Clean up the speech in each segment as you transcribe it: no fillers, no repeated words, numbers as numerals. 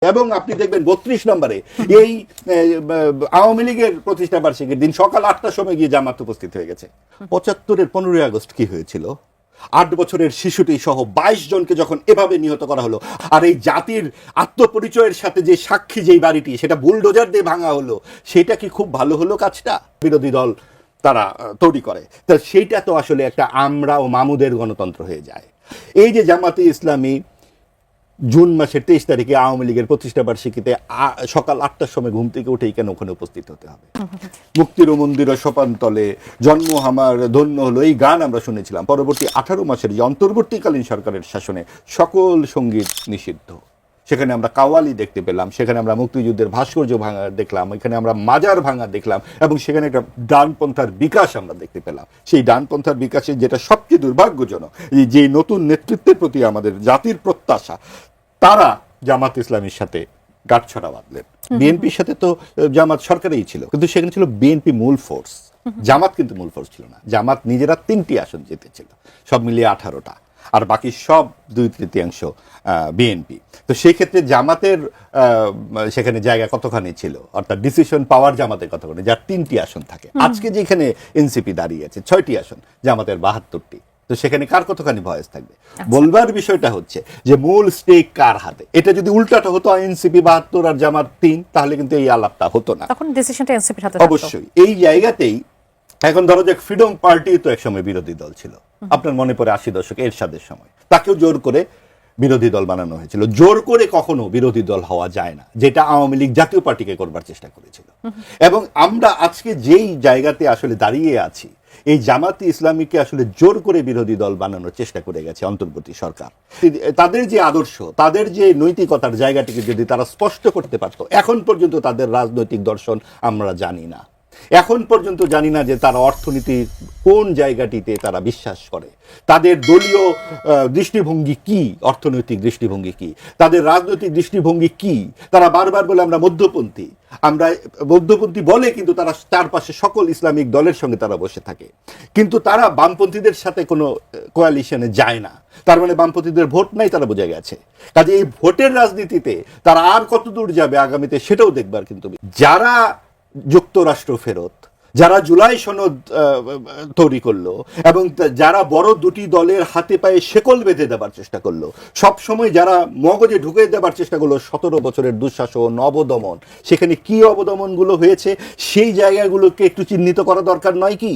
এবং আপনি দেখবেন ৩২ নম্বরে এই আওয়ামী লীগের প্রতিষ্ঠা বার্ষিকীর দিন সকাল ৮টার সময় গিয়ে জামাত উপস্থিত হয়ে গেছে। ৭৫-এর ১৫ই আগস্ট কি হয়েছিল? ৮ বছরের শিশুটি সহ ২২ জনকে যখন এভাবে নিহত করা হলো, আর এই জাতির আত্মপরিচয়ের সাথে যে সাক্ষী যেই বাড়িটি সেটা বুলডোজার দিয়ে ভাঙা হলো, সেটা কি খুব ভালো হলো কাজটা? বিরোধী দল তারা তৈরি করে, তা সেইটা তো আসলে একটা আমরা ও মামুদের গণতন্ত্র হয়ে যায়। এই যে জামাতে ইসলামী জুন মাসের ২৩ তারিখে আওয়ামী লীগের প্রতিষ্ঠা বার্ষিকীতে সকাল ৮টার সময় ঘুম থেকে উঠেই কেন ওখানে উপস্থিত হতে হবে? মুক্তির মন্দির সোপানতলে জন্ম আমার ধন্য হলো, এই গান আমরা শুনেছিলাম। পরবর্তী 18 মাসের যে অন্তর্বর্তীকালীন সরকারের শাসনে সকল সঙ্গীত নিষিদ্ধ। সেখানে আমরা কাওয়ালি দেখতে পেলাম, সেখানে আমরা মুক্তিযুদ্ধের ভাস্কর্য ভাঙা দেখলাম, এখানে আমরা মাজার ভাঙা দেখলাম, এবং সেখানে একটা ডানপন্থার বিকাশ আমরা দেখতে পেলাম। সেই ডানপন্থার বিকাশের যেটা সবচেয়ে দুর্ভাগ্যজনক, যে নতুন নেতৃত্বের প্রতি আমাদের জাতির প্রত্যাশা, তারা জামাত ইসলামীর সাথে গাঁটছড়া বাঁধলেন। বিএনপির সাথে তো জামাত সরকারেই ছিল, কিন্তু সেখানে ছিল বিএনপি মূল ফোর্স, জামাত কিন্তু মূল ফোর্স ছিল না। জামাত নিজেরা 3টি আসন জিতেছিল, সব মিলিয়ে 18টা, আর বাকি সব 2/3 বিএনপি। তো সেই ক্ষেত্রে জামাতের সেখানে জায়গা কতখানি ছিল, অর্থাৎ ডিসিশন পাওয়ার জামাতের কতখানি, যার 3টি আসন থাকে। আজকে যেখানে এনসিপি দাঁড়িয়ে আছে 6টি আসন, জামাতের 72টি। তো সেখানে কার কতখানি ভয়েস থাকবে? বলবার বিষয়টা হচ্ছে যে মূল স্টেক কার হাতে। এটা যদি উল্টাটা হতো, এনসিপি 72 আর জামাত 3, তাহলে কিন্তু এই আলাপটা হতো না, তখন ডিসিশনটা এনসিপির হাতে। অবশ্যই এই জায়গাতেই এখন ধরো যে ফ্রিডম পার্টি তো একসময় বিরোধী দল ছিল, আপনার মনে পড়ে 80 দশকে এরশাদের সময়, তাকেও জোর করে বিরোধী দল বানানো হয়েছিল। জোর করে কখনো বিরোধী দল হওয়া যায় না, যেটা আওয়ামী লীগ জাতীয় পার্টিকে করবার চেষ্টা করেছিল। এবং আমরা আজকে যেই জায়গাতে আসলে দাঁড়িয়ে আছি, এই জামাতে ইসলামীকে আসলে জোর করে বিরোধী দল বানানোর চেষ্টা করে গেছে অন্তর্বর্তী সরকার। তাদের যে আদর্শ, তাদের যে নৈতিকতার জায়গাটিকে যদি তারা স্পষ্ট করতে পারতো, এখন পর্যন্ত তাদের রাজনৈতিক দর্শন আমরা জানি না। এখন পর্যন্ত জানি না যে তারা অর্থনীতির কোন জায়গাটিতে তারা বিশ্বাস করে, তাদের দলীয় দৃষ্টিভঙ্গি কি, অর্থনৈতিক দৃষ্টিভঙ্গি কি, তাদের রাজনৈতিক দৃষ্টিভঙ্গি কি। তারা বারবার বলে আমরা মধ্যপন্থী, আমরা মধ্যপন্থী বলে, কিন্তু তারা চারপাশে সকল ইসলামিক দলের সঙ্গে তারা বসে থাকে, কিন্তু তারা বামপন্থীদের সাথে কোনো কোয়ালিশনে যায় না। তার মানে বামপন্থীদের ভোট নাই, তারা বোঝা গেছে। কাজে এই ভোটের রাজনীতিতে তারা আর কত দূর যাবে আগামীতে, সেটাও দেখবার। কিন্তু যারা যুক্তরাষ্ট্র ফেরত, যারা জুলাই সনদ তৈরি করলো, এবং যারা বড় দুটি দলের হাতে পায়ে শেকল বেঁধে দেবার চেষ্টা করলো, সব সময় যারা মগজে ঢুকে দেবার চেষ্টা করলো 17 বছরের দুঃশাসন, অবদমন, সেখানে কি অবদমনগুলো হয়েছে সেই জায়গাগুলোকে একটু চিহ্নিত করা দরকার নয় কি?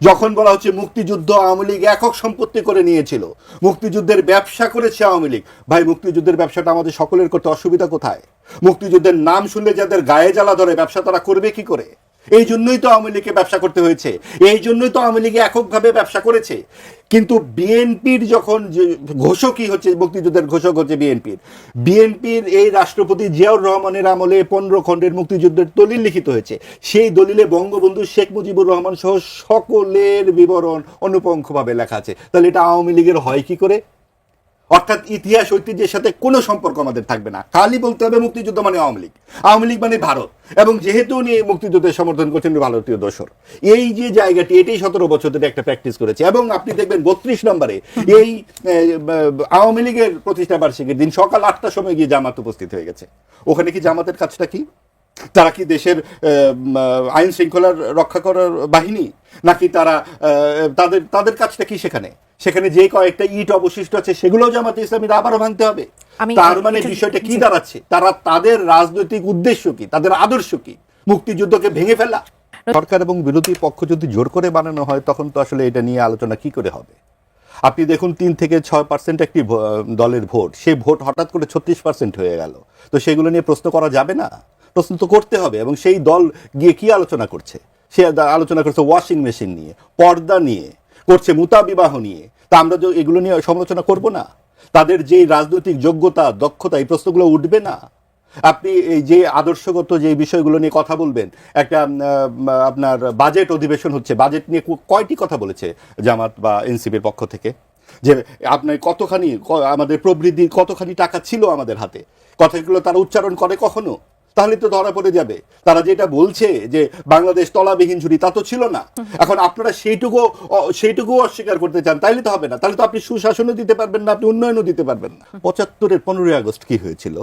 যখন বলা হচ্ছে মুক্তিযুদ্ধ আওয়ামী লীগ একক সম্পত্তি করে নিয়েছিল, মুক্তিযুদ্ধের ব্যবসা করেছে আওয়ামী লীগ, ভাই মুক্তিযুদ্ধের ব্যবসাটা আমাদের সকলের করতে অসুবিধা কোথায়? মুক্তিযুদ্ধের নাম শুনলে যাদের গায়ে জ্বালা ধরে, ব্যবসা তারা করবে কি করে? এই জন্যই তো আওয়ামী লীগকে ব্যবসা করতে হয়েছে, এই জন্যই তো আওয়ামী লীগে এককভাবে ব্যবসা করেছে। কিন্তু বিএনপির যখন ঘোষকই হচ্ছে, মুক্তিযুদ্ধের ঘোষক হচ্ছে বিএনপির এই রাষ্ট্রপতি জিয়াউর রহমানের আমলে 15 খণ্ডের মুক্তিযুদ্ধের দলিল লিখিত হয়েছে। সেই দলিলে বঙ্গবন্ধু শেখ মুজিবুর রহমান সহ সকলের বিবরণ অনুপঙ্খভাবে লেখা আছে। তাহলে এটা আওয়ামী লীগের হয় কি করে? অর্থাৎ ইতিহাস ঐতিহ্যের সাথে কোনো সম্পর্ক আমাদের থাকবে না, খালি বলতে হবে মুক্তিযুদ্ধ মানে আওয়ামী লীগ, আওয়ামী লীগ মানে ভারত, এবং যেহেতু উনি মুক্তিযুদ্ধের সমর্থন করছেন ভারতীয় দোসর। এই যে জায়গাটি, এটাই 17 বছর ধরে একটা প্র্যাকটিস করেছে। এবং আপনি দেখবেন 32 নম্বরে এই আওয়ামী লীগের প্রতিষ্ঠা বার্ষিকীর দিন সকাল 8টার সময় গিয়ে জামাত উপস্থিত হয়ে গেছে। ওখানে কি জামাতের কাজটা কি? তারা কি দেশের আইন শৃঙ্খলার রক্ষা করার বাহিনী, নাকি তারা তাদের কাজটা কি? সেখানে যে কয়েকটা ইট অবশিষ্ট আছে সেগুলোও জামাতে ইসলামীর আবারও ভাঙতে হবে। তার মানে বিষয়টা কি দাঁড়াচ্ছে? তাদের রাজনৈতিক উদ্দেশ্য কি, তাদের আদর্শ কি? মুক্তিযুদ্ধকে ভেঙে ফেলা। সরকার এবং বিরোধী পক্ষ যদি জোর করে বানানো হয়, তখন তো আসলে এটা নিয়ে আলোচনা কি করে হবে? আপনি দেখুন 3 থেকে 6% একটি দলের ভোট, সেই ভোট হঠাৎ করে 36% হয়ে গেল। তো সেগুলো নিয়ে প্রশ্ন করা যাবে না? প্রশ্ন তো করতে হবে। এবং সেই দল গিয়ে কি আলোচনা করছে? সে আলোচনা করছে ওয়াশিং মেশিন নিয়ে, পর্দা নিয়ে, করছে মুতাবিবাহ নিয়ে। তা আমরা এগুলো নিয়ে সমালোচনা করব না? তাদের যে রাজনৈতিক যোগ্যতা, দক্ষতা, এই প্রশ্নগুলো উঠবে না? আপনি এই যে আদর্শগত যে বিষয়গুলো নিয়ে কথা বলবেন, একটা আপনার বাজেট অধিবেশন হচ্ছে, বাজেট নিয়ে কয়টি কথা বলেছে জামাত বা এনসিপির পক্ষ থেকে? যে আপনার কতখানি আমাদের প্রবৃদ্ধি, কতখানি টাকা ছিল আমাদের হাতে, কথাগুলো তারা উচ্চারণ করে কখনো? তাহলে তো ধরা পড়ে যাবে। তারা যেটা বলছে যে বাংলাদেশ তলাবিহীন ঝুড়ি, তা তো ছিল না। এখন আপনারা সেইটুকু অস্বীকার করতে চান, তাইলে তো হবে না। তাহলে তো আপনি সুশাসনও দিতে পারবেন না, আপনি উন্নয়নও দিতে পারবেন না। ৭৫-এর 15ই আগস্ট কি হয়েছিল?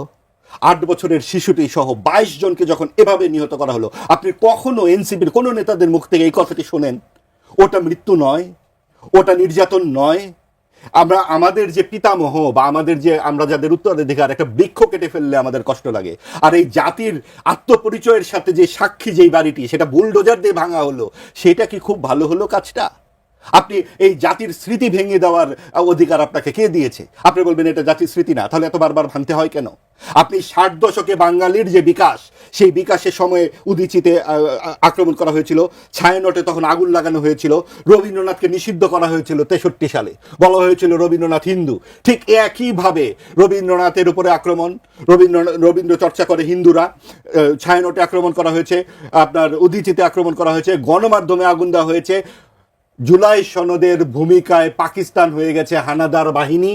8 বছরের শিশুটি সহ 22 জনকে যখন এভাবে নিহত করা হলো, আপনি কখনো এনসিপির কোনো নেতাদের মুখ থেকে এই কথাটি শোনেন? ওটা মৃত্যু নয়, ওটা নির্যাতন নয়। আমরা আমাদের যে পিতামহ বা আমাদের যে আমরা যাদের উত্তরাধিকার, একটা বৃক্ষ কেটে ফেললে আমাদের কষ্ট লাগে, আর এই জাতির আত্মপরিচয়ের সাথে যে সাক্ষী যেই বাড়িটি সেটা বুলডোজার দিয়ে ভাঙা হলো, সেটা কি খুব ভালো হলো কাজটা? আপনি এই জাতির স্মৃতি ভেঙে দেওয়ার অধিকার আপনাকে কে দিয়েছে? আপনি বলবেন এটা জাতির স্মৃতি না, তাহলে এত বারবার ভাঙতে হয় কেন? আপনি 60 দশকে বাঙালির যে বিকাশ, সেই বিকাশের সময়ে উদীচিতে আক্রমণ করা হয়েছিল, ছায়ানটে তখন আগুন লাগানো হয়েছিল, রবীন্দ্রনাথকে নিষিদ্ধ করা হয়েছিল 63 সালে, বলা হয়েছিল রবীন্দ্রনাথ হিন্দু। ঠিক একইভাবে রবীন্দ্রনাথের উপরে আক্রমণ, রবীন্দ্র চর্চা করে হিন্দুরা, ছায়ানটে আক্রমণ করা হয়েছে, আপনার উদীচিতে আক্রমণ করা হয়েছে, গণমাধ্যমে আগুন দেওয়া হয়েছে। জুলাই সনদের ভূমিকায় পাকিস্তান হয়ে গেছে হানাদার বাহিনী,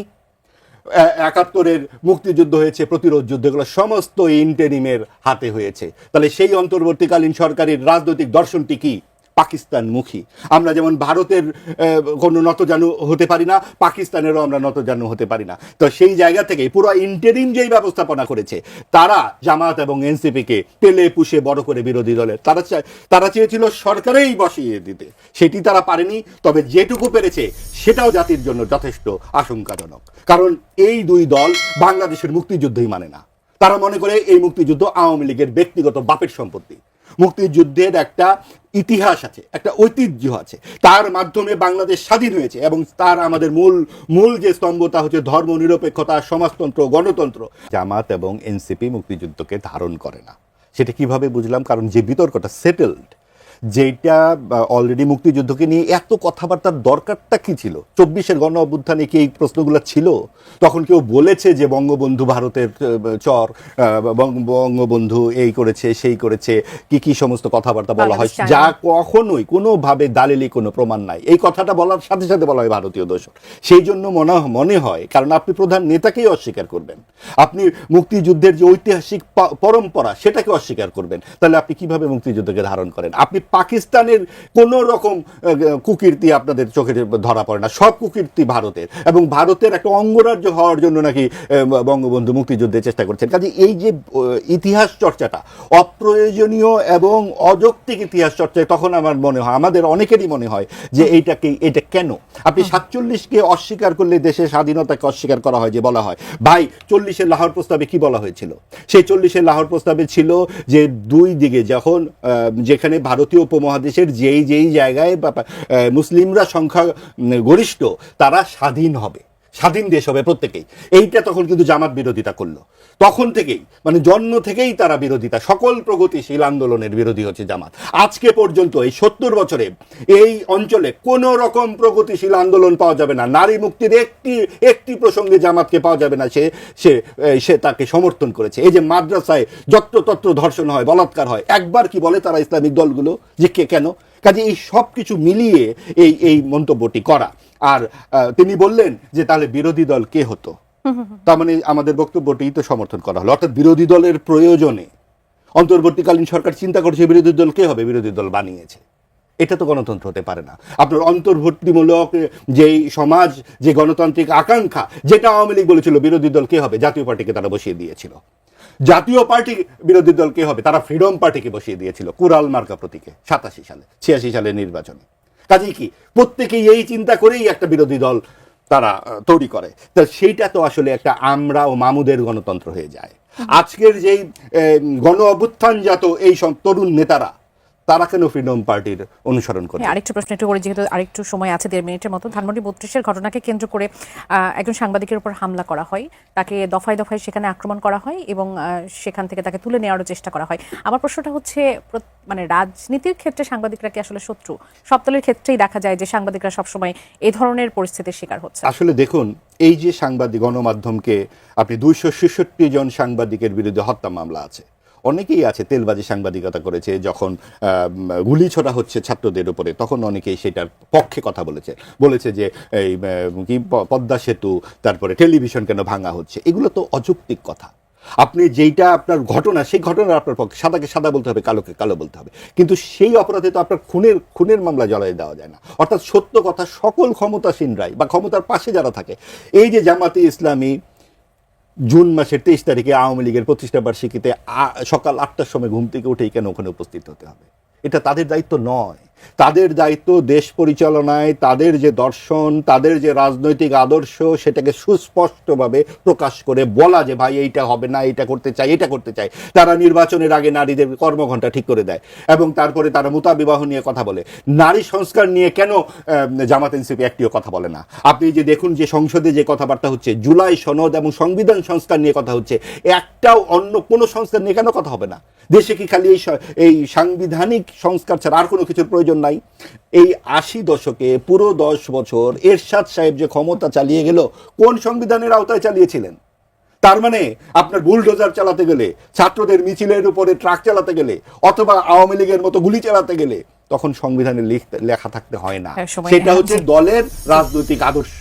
71-এর মুক্তিযুদ্ধ হয়েছে প্রতিরোধ যুদ্ধ, এগুলো সমস্ত ইন্টেরিমের হাতে হয়েছে। তাহলে সেই অন্তর্বর্তীকালীন সরকারের রাজনৈতিক দর্শনটি কি? পাকিস্তানমুখী। আমরা যেমন ভারতের কোনো নতজানু হতে পারি না, পাকিস্তানেরও আমরা নতজানু হতে পারি না। তো সেই জায়গা থেকে পুরো ইন্টেরিম যেই ব্যবস্থাপনা করেছে, তারা জামাত এবং এনসিপিকে তেলে পুষে বড় করে বিরোধী দলের তারা চেয়েছিল সরকারেই বসিয়ে দিতে, সেটি তারা পারেনি। তবে যেটুকু পেরেছে সেটাও জাতির জন্য যথেষ্ট আশঙ্কাজনক, কারণ এই দুই দল বাংলাদেশের মুক্তিযুদ্ধই মানে না। তারা মনে করে এই মুক্তিযুদ্ধ আওয়ামী লীগের ব্যক্তিগত বাপের সম্পত্তি। মুক্তিযুদ্ধের একটা ইতিহাস আছে, একটা ঐতিহ্য আছে, তার মাধ্যমে বাংলাদেশ স্বাধীন হয়েছে, এবং তার আমাদের মূল যে স্তম্ভতা হচ্ছে ধর্ম নিরপেক্ষতা, সমাজতন্ত্র, গণতন্ত্র। জামাত এবং এনসিপি মুক্তিযুদ্ধকে ধারণ করে না, সেটা কিভাবে বুঝলাম? কারণ যে বিতর্কটা সেটেলড, যেটা অলরেডি মুক্তিযুদ্ধকে নিয়ে এত কথাবার্তার দরকারটা কি ছিল? 24-এর গণ অভ্যুত্থানে কি এই প্রশ্নগুলো ছিল? তখন কেউ বলেছে যে বঙ্গবন্ধু ভারতের চর, বঙ্গবন্ধু এই করেছে সেই করেছে, কি সমস্ত কথাবার্তা বলা হয়, যা কখনোই কোনোভাবে দালিলি কোনো প্রমাণ নাই। এই কথাটা বলার সাথে সাথে বলা হয় ভারতীয় দোসর। সেই জন্য মনে হয়, কারণ আপনি প্রধান নেতাকেই অস্বীকার করবেন, আপনি মুক্তিযুদ্ধের যে ঐতিহাসিক পরম্পরা সেটাকে অস্বীকার করবেন, তাহলে আপনি কিভাবে মুক্তিযুদ্ধকে ধারণ করেন? আপনি পাকিস্তানের কোনো রকম কুকীর্তি আপনাদের চোখে ধরা পড়ে না, সব কুকীর্তি ভারতের, এবং ভারতের একটা অঙ্গরাজ্য হওয়ার জন্য নাকি বঙ্গবন্ধু মুক্তিযুদ্ধের চেষ্টা করছেন। কাজে এই যে ইতিহাস চর্চাটা অপ্রয়োজনীয় এবং অযৌক্তিক ইতিহাস চর্চায়, তখন আমার মনে হয়, আমাদের অনেকেরই মনে হয় যে এটা কেন? আপনি 47-কে অস্বীকার করলে দেশের স্বাধীনতাকে অস্বীকার করা হয়, যে বলা হয় ভাই 40-এর লাহোর প্রস্তাবে কি বলা হয়েছিল? সেই 40-এর লাহোর প্রস্তাবে ছিল যে দুই দিকে যখন যেখানে ভারতীয় উপমহাদেশের যেই জায়গায় মুসলিমরা সংখ্যা গরিষ্ঠ, তারা স্বাধীন হবে, স্বাধীন দেশ হবে প্রত্যেকেই। এইটা তখন কিন্তু জামাত বিরোধিতা করলো, তখন থেকেই, মানে জন্ম থেকেই তারা বিরোধিতা, সকল প্রগতিশীল আন্দোলনের বিরোধী হচ্ছে জামাত। আজকে পর্যন্ত এই 70 বছরে এই অঞ্চলে কোনো রকম প্রগতিশীল আন্দোলন পাওয়া যাবে না, নারী মুক্তির একটি প্রসঙ্গে জামাতকে পাওয়া যাবে না সে তাকে সমর্থন করেছে। এই যে মাদ্রাসায় যত্রতত্র ধর্ষণ হয়, বলাৎকার হয়, একবার কি বলে তারা ইসলামিক দলগুলো যে কেন? কাজে এই সব কিছু মিলিয়ে এই মন্তব্যটি করা। আর তিনি বললেন যে তাহলে বিরোধী দল কে হতো? তার মানে আমাদের বক্তব্যটি তো সমর্থন করা হলো, অর্থাৎ বিরোধী দলের প্রয়োজনে অন্তর্বর্তীকালীন সরকার চিন্তা করছে বিরোধী দল কে হবে, বিরোধী দল বানিয়েছে। এটা তো গণতন্ত্র হতে পারে না। আপনার অন্তর্বর্তীমূলক যেই সমাজ, যে গণতান্ত্রিক আকাঙ্ক্ষা, যেটা আওয়ামী লীগ বলেছিল বিরোধী দল কে হবে, জাতীয় পার্টিকে তারা বসিয়ে দিয়েছিল। জাতীয় পার্টি বিরোধী দল কে হবে, তারা ফ্রিডম পার্টিকে বসিয়ে দিয়েছিল কুরাল মার্কা প্রতীকে 87 সালে, 86 সালের নির্বাচনে। কাজেই কি প্রত্যেকেই এই চিন্তা করেই একটা বিরোধী দল তারা তৈরি করে। তো সেইটা তো আসলে একটা আমরা ও মামুদের গণতন্ত্র হয়ে যায়। আজকের যেই গণ অভ্যুত্থানজাত এই সব তরুণ নেতারা, তারা কেন ফ্রিডম পার্টির অনুসরণ করে? আরেকটু প্রশ্ন একটু করে, যেহেতু আরেকটু সময় আছে 1.5 মিনিটের মতো। ধানমন্ডি 32-এর ঘটনাকে কেন্দ্র করে একজন সাংবাদিকের উপর হামলা করা হয়, তাকে দফায় দফায় সেখানে আক্রমণ করা হয় এবং সেখান থেকে তাকে তুলে নেওয়ারও চেষ্টা করা হয়। আমার প্রশ্নটা হচ্ছে, মানে রাজনীতির ক্ষেত্রে সাংবাদিকরা কি আসলে শত্রু? সব দলের ক্ষেত্রেই দেখা যায় যে সাংবাদিকরা সবসময় এই ধরনের পরিস্থিতির শিকার হচ্ছে। আসলে দেখুন, এই যে সাংবাদিক গণমাধ্যমকে আপনি 266 জন সাংবাদিকের বিরুদ্ধে হত্যা মামলা আছে, অনেকেই আছে তেলবাজি সাংবাদিকতা করেছে, যখন গুলি ছোড়া হচ্ছে ছাত্রদের উপরে, তখন অনেকেই সেটার পক্ষে কথা বলেছে যে এই কি পদ্মা সেতু, তারপরে টেলিভিশন কেন ভাঙা হচ্ছে, এগুলো তো অযৌক্তিক কথা। আপনি যেইটা আপনার ঘটনা, সেই ঘটনার আপনার পক্ষে সাদাকে সাদা বলতে হবে, কালোকে কালো বলতে হবে, কিন্তু সেই অপরাধে তো আপনার খুনের মামলা জড়াই দেওয়া যায় না। অর্থাৎ সত্য কথা সকল ক্ষমতাসীনরাই বা ক্ষমতার পাশে যারা থাকে, এই যে জামাতে ইসলামী জুন মাসের 23 তারিখে আওয়ামী লীগের প্রতিষ্ঠা বার্ষিকীতে সকাল 8টার সময় ঘুম থেকে উঠেই কেন ওখানে উপস্থিত হতে হবে? এটা তাদের দায়িত্ব নয়। তাদের দায়িত্ব দেশ পরিচালনায়, তাদের যে দর্শন, তাদের যে রাজনৈতিক আদর্শ, সেটাকে সুস্পষ্টভাবে প্রকাশ করে বলা যে ভাই এইটা হবে না, এটা করতে চাই, এটা করতে চাই। তারা নির্বাচনের আগে নারীদের কর্মঘণ্টা ঠিক করে দেয় এবং তারপরে তারা মুতাবিবাহ নিয়ে কথা বলে। নারী সংস্কার নিয়ে কেন জামাত এনসিপি একটিও কথা বলে না? আপনি যে দেখুন যে সংসদে যে কথাবার্তা হচ্ছে, জুলাই সনদ এবং সংবিধান সংস্কার নিয়ে কথা হচ্ছে, একটাও অন্য কোনো সংস্কার নিয়ে কেন কথা হবে না? দেশে কি খালি এই সাংবিধানিক সংস্কার ছাড়া আর কোনো কিছুর প্রয়োজন নাই? এই 80 দশকে পুরো 10 বছর এরশাদ সাহেব যে ক্ষমতা চালিয়ে গেল, কোন সংবিধানের আওতায় চালিয়েছিলেন? তার মানে আপনার বুলডোজার চালাতে গেলে, ছাত্রদের মিছিলের উপরে ট্রাক চালাতে গেলে, অথবা আওয়ামী লীগের মতো গুলি চালাতে গেলে তখন সংবিধানে লেখা থাকতে হয় না। সেটা হচ্ছে দলের রাজনৈতিক আদর্শ।